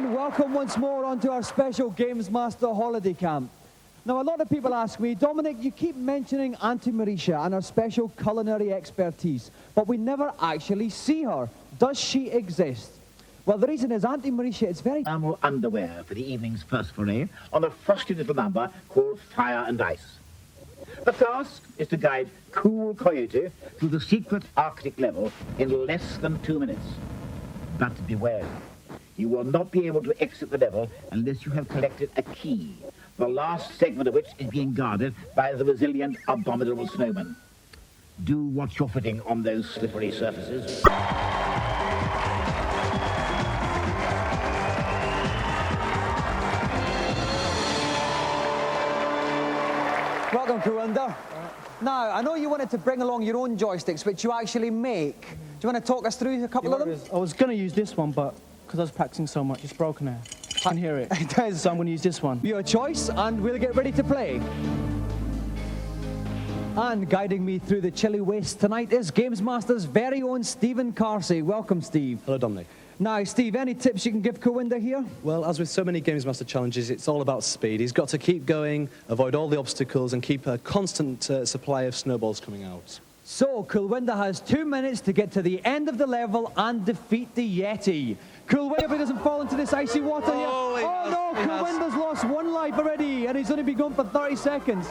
everyone, welcome once more onto our special Gamesmaster holiday camp. Now, a lot of people ask me, Dominic, you keep mentioning Auntie Marisha and her special culinary expertise, but we never actually see her. Does she exist? Well, the reason is Auntie Marisha is very... Thermal underwear for the evening's first foray on a frosty little number called Fire and Ice. The task is to guide Cool Coyote through the secret Arctic level in less than 2 minutes. But beware, you will not be able to exit the level unless you have collected a key, the last segment of which is being guarded by the resilient, abominable snowman. Do watch your footing on those slippery surfaces. Welcome, Kawinda. Now, I know you wanted to bring along your own joysticks, which you actually make. Do you want to talk us through a couple of them? I was going to use this one, but because I was practicing so much, it's broken now. I can hear it. It does. So I'm going to use this one. Your choice, and we'll get ready to play. And guiding me through the chilly waste tonight is Gamesmaster's very own Stephen Carsey. Welcome, Steve. Hello, Dominic. Now, Steve, any tips you can give Kawinda here? Well, as with so many Gamesmaster challenges, it's all about speed. He's got to keep going, avoid all the obstacles, and keep a constant supply of snowballs coming out. So, Kawinda has 2 minutes to get to the end of the level and defeat the Yeti. Kawinda, if he doesn't fall into this icy water here. Oh no, Kawinda's lost 1 life already, and he's only been going for 30 seconds.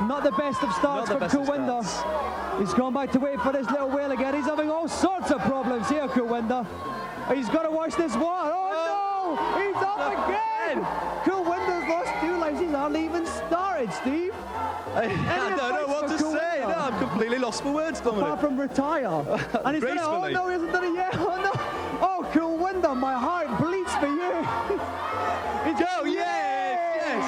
Not the best of starts for Kawinda. He's gone back to wait for this little whale again. He's having all sorts of problems here, Kawinda. He's got to watch this water. Oh no! He's up again! Kawinda's lost 2 lives. He's hardly even started, Steve. I don't know what to say. No, I'm completely lost for words, Dominic. Apart from retire. And he's gonna, oh no, he hasn't done it yet. Oh no! Oh, Kawinda, my heart bleeds for you. Go, yes!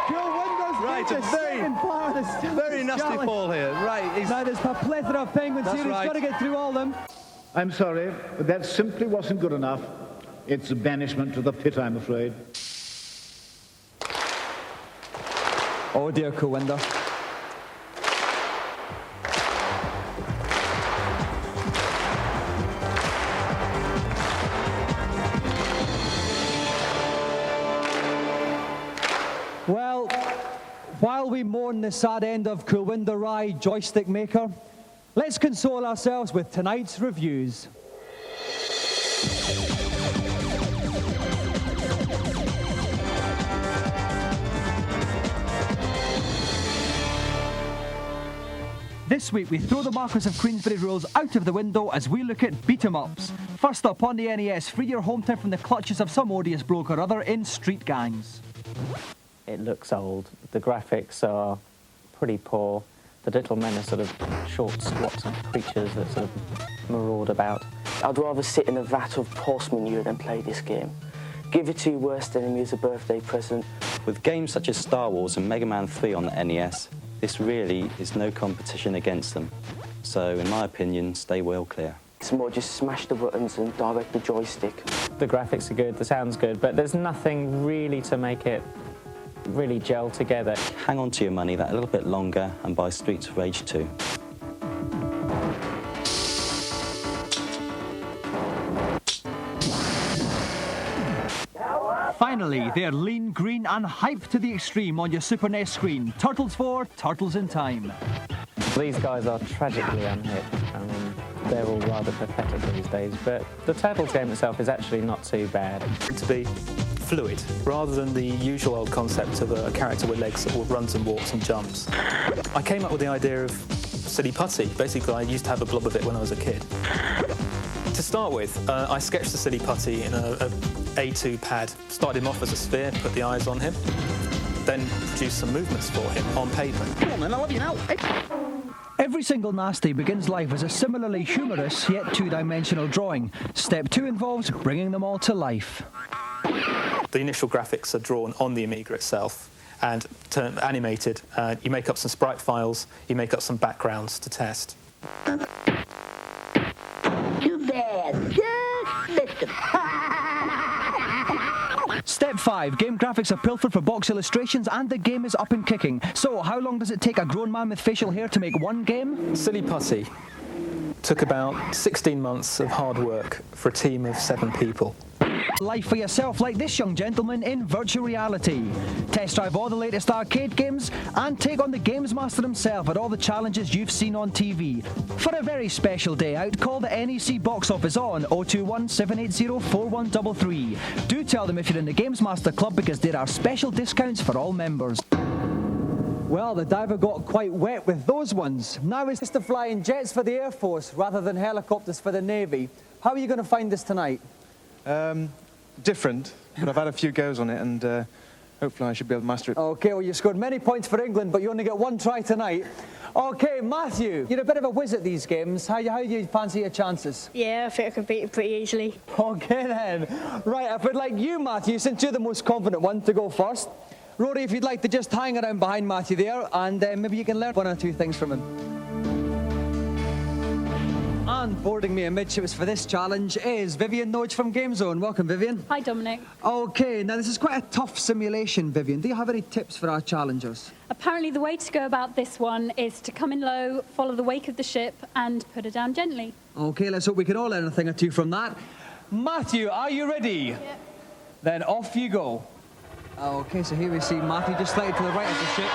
Kawinda's Right, the second part of the very nasty challenge. fall here. Right, Now there's a plethora of penguins here. He's got to get through all of them. I'm sorry, but that simply wasn't good enough. It's a banishment to the pit, I'm afraid. Oh dear, Kawinda. Well, while we mourn the sad end of Kawinda Rai, joystick maker, let's console ourselves with tonight's reviews. This week we throw the Marquis of Queensberry rules out of the window as we look at beat-em-ups. First up on the NES, free your hometown from the clutches of some odious bloke or other in Street Gangs. It looks old. The graphics are pretty poor. The little men are sort of short, squat creatures that sort of maraud about. I'd rather sit in a vat of pulse manure than play this game. Give it to your worst enemy as a birthday present. With games such as Star Wars and Mega Man 3 on the NES, this really is no competition against them. So, in my opinion, stay well clear. It's more just smash the buttons and direct the joystick. The graphics are good, the sound's good, but there's nothing really to make it really gel together. Hang on to your money that a little bit longer and buy Streets of Rage 2. Finally, they're lean, green and hyped to the extreme on your Super NES screen. Turtles 4, Turtles in Time. These guys are tragically unhit. I mean, they're all rather pathetic these days, but the Turtles game itself is actually not too bad. To be fluid, rather than the usual old concept of a character with legs that runs and walks and jumps. I came up with the idea of silly putty. Basically, I used to have a blob of it when I was a kid. To start with, I sketched the silly putty in a A2 pad, started him off as a sphere, put the eyes on him, then produced some movements for him on paper. Come on then, I love you now. Every single nasty begins life as a similarly humorous yet two-dimensional drawing. Step 2 involves bringing them all to life. The initial graphics are drawn on the Amiga itself and animated. You make up some sprite files, you make up some backgrounds to test. Too bad. Just listen. Step 5. Game graphics are pilfered for box illustrations and the game is up and kicking. So, how long does it take a grown man with facial hair to make one game? Silly Putty took about 16 months of hard work for a team of 7 people. life for yourself like this young gentleman in virtual reality. Test drive all the latest arcade games and take on the Gamesmaster himself at all the challenges you've seen on TV. For a very special day out, call the NEC box office on 021 780 4133. Do tell them if you're in the Gamesmaster Club because there are special discounts for all members. Well, the diver got quite wet with those ones. Now it's to fly in jets for the Air Force rather than helicopters for the Navy. How are you going to find this tonight? Different, but I've had a few goes on it, and hopefully I should be able to master it. OK, well, you scored many points for England, but you only get one try tonight. OK, Matthew, you're a bit of a whiz at these games. How do you fancy your chances? Yeah, I think I can beat it pretty easily. OK, then. Right, I would like you, Matthew, since you're the most confident one, to go first. Rory, if you'd like to just hang around behind Matthew there, and maybe you can learn one or two things from him. And boarding me amidships for this challenge is Vivian Nodge from GameZone. Welcome, Vivian. Hi, Dominic. OK, now this is quite a tough simulation, Vivian. Do you have any tips for our challengers? Apparently the way to go about this one is to come in low, follow the wake of the ship, and put her down gently. OK, let's hope we can all learn a thing or two from that. Matthew, are you ready? Yep. Then off you go. OK, so here we see Matthew just slightly to the right of the ship.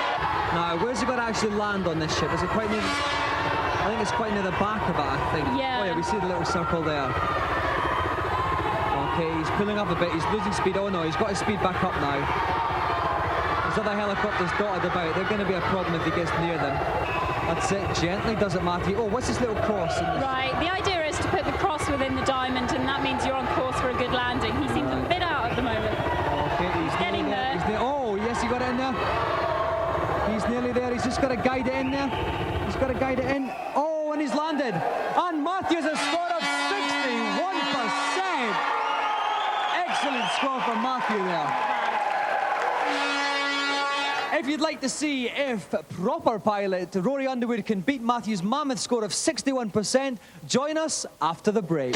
Now, where's he going to actually land on this ship? Is it quite near... I think it's quite near the back of it, I think. Yeah. Oh, yeah, we see the little circle there. OK, he's pulling up a bit. He's losing speed. Oh, no, he's got his speed back up now. There's other helicopters dotted about. They're going to be a problem if he gets near them. That's it. Gently does it, Matthew. Oh, what's this little cross? Right, the idea is to put the cross within the diamond, and that means you're on course for a good landing. He seems a bit out at the moment. OK, he's getting there. Oh, yes, he got it in there. He's nearly there. He's just got to guide it in there. He's got to guide it in. Oh, and he's landed. And Matthew's a score of 61%. Excellent score for Matthew there. If you'd like to see if proper pilot Rory Underwood can beat Matthew's mammoth score of 61%, join us after the break.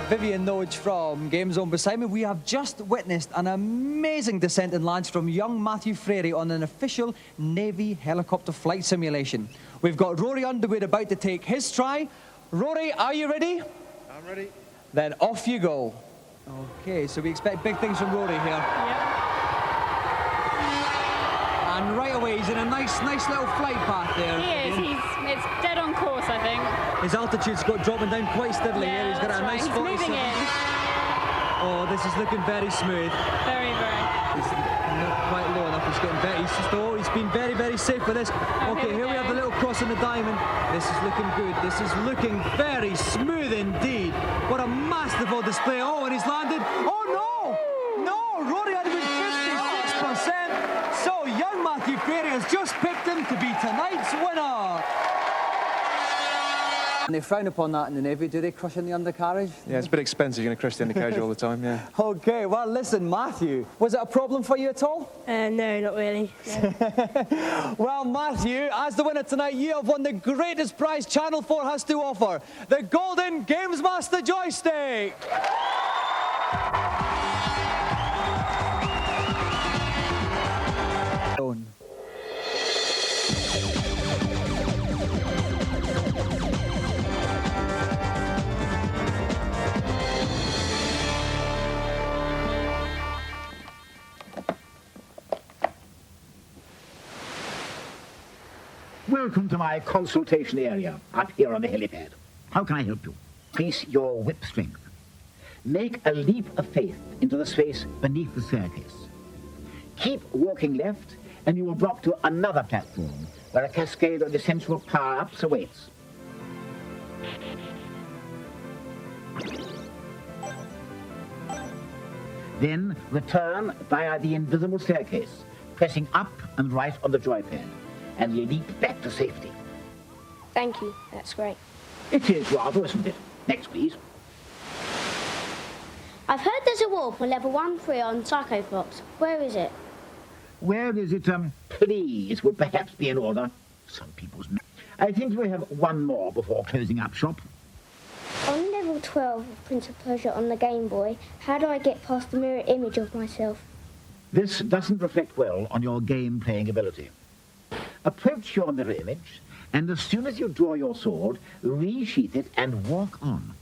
Vivian Nodge from GameZone beside me. We have just witnessed an amazing descent and launch from young Matthew Frary on an official Navy helicopter flight simulation. We've got Rory Underwood about to take his try. Rory, are you ready? I'm ready. Then off you go. OK, so we expect big things from Rory here. Yep. And right away, he's in a nice little flight path there. He is. It's dead on course, I think. His altitude's got dropping down quite steadily here. He's got a nice 47. He's moving in. Oh, this is looking very smooth. Very, very. He's not quite low enough. He's getting very... he's been very, very safe with this. OK, here we have the little cross in the diamond. This is looking good. This is looking very smooth indeed. What a masterful display. Oh, and he's landed. Oh, no! No! Rory Underwood, 56%. So, young Matthew Frary has just picked him to be tonight's winner. And they frown upon that in the Navy. Do they crush in the undercarriage? Yeah, it's a bit expensive. You're going to crush the undercarriage all the time, yeah. OK, well, listen, Matthew, was it a problem for you at all? No, not really. No. Well, Matthew, as the winner tonight, you have won the greatest prize Channel 4 has to offer, the Golden Gamesmaster Joystick. Welcome to my consultation area, up here on the helipad. How can I help you? Increase your whip strength. Make a leap of faith into the space beneath the staircase. Keep walking left, and you will drop to another platform, where a cascade of essential power-ups awaits. Then return via the invisible staircase, pressing up and right on the joypad, and leap back to safety. Thank you. That's great. It is rather, isn't it? Next, please. I've heard there's a wall for level 1-3 on Psycho Fox. Where is it? Where is it? Please would perhaps be in order. Some people's... I think we have one more before closing up shop. On level 12 of Prince of Persia on the Game Boy, how do I get past the mirror image of myself? This doesn't reflect well on your game-playing ability. Approach your mirror image, and as soon as you draw your sword, resheath it and walk on.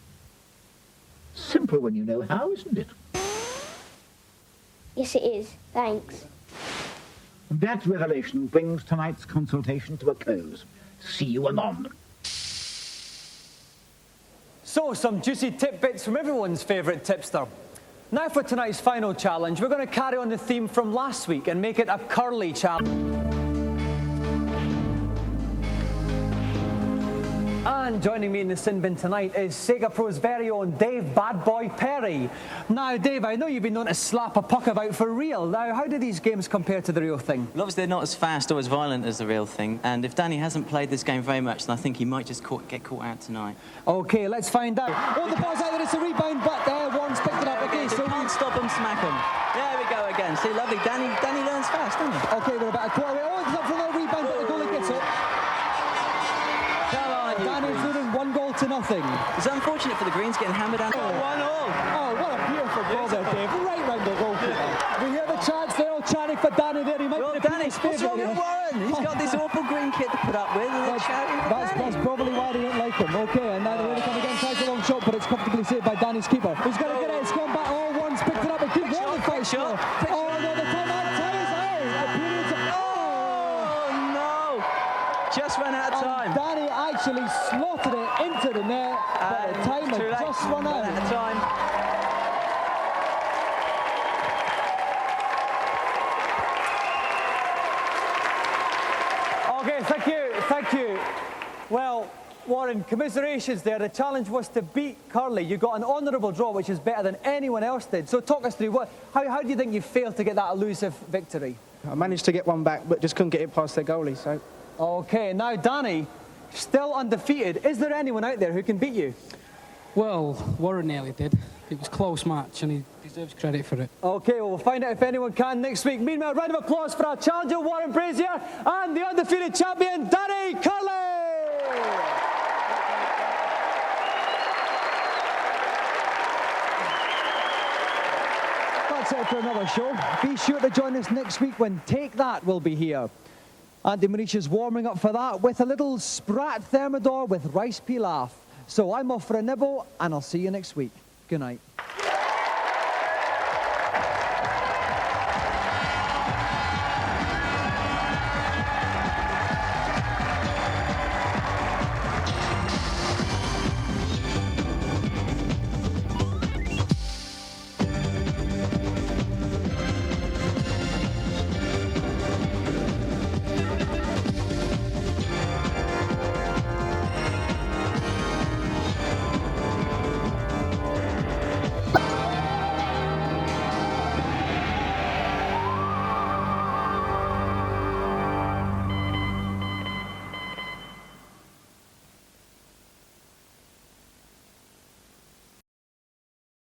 Simple when you know how, isn't it? Yes, it is. Thanks. That revelation brings tonight's consultation to a close. See you anon. So, some juicy tidbits from everyone's favourite tipster. Now for tonight's final challenge, we're going to carry on the theme from last week and make it a curly challenge. And joining me in the sin bin tonight is Sega Pro's very own Dave Bad Boy Perry. Now, Dave, I know you've been known to slap a puck about for real. Now, how do these games compare to the real thing? Well, obviously, they're not as fast or as violent as the real thing. And if Danny hasn't played this game very much, then I think he might just get caught out tonight. OK, let's fifind out. Oh, the ball's out there, it's a rebound, but Warren's picked it up. OK, so can't stop him, smack him. There we go again. See, lovely. Danny learns fast, doesn't he? OK, we're about a quarter away. Oh, it's up for another rebound, but the goalie gets it. Danny's leading 1-0. It's unfortunate for the Greens getting hammered out. 1-1. Oh, what a beautiful goal there, Dave. Right round the goalkeeper. We hear the chants, they're all chanting for Danny there. He might be the Danny, what's wrong with Warren? He's got this awful green kit to put up with. That's probably why they don't like him. OK, and now they're really coming again. Tries a long shot, but it's comfortably saved by Danny's keeper. He's going to get it. It's gone back. Oh, Warren's picked it up. It keeps going. Oh, no, the time out ties out. Oh, no. Just ran out of time. And Danny actually slotted it into the net, but the time had just run out. Of time. OK, thank you. Well, Warren, commiserations there. The challenge was to beat Curly. You got an honourable draw, which is better than anyone else did. So talk us through, how do you think you failed to get that elusive victory? I managed to get one back, but just couldn't get it past their goalie, so... OK, now Danny, still undefeated. Is there anyone out there who can beat you? Well, Warren nearly did. It was a close match and he deserves credit for it. OK, well, we'll find out if anyone can next week. Meanwhile, a round of applause for our challenger, Warren Brazier, and the undefeated champion, Danny Curley! That's it for another show. Be sure to join us next week when Take That will be here. Andy Mauritius warming up for that with a little Sprat Thermidor with rice pilaf. So I'm off for a nibble, and I'll see you next week. Good night.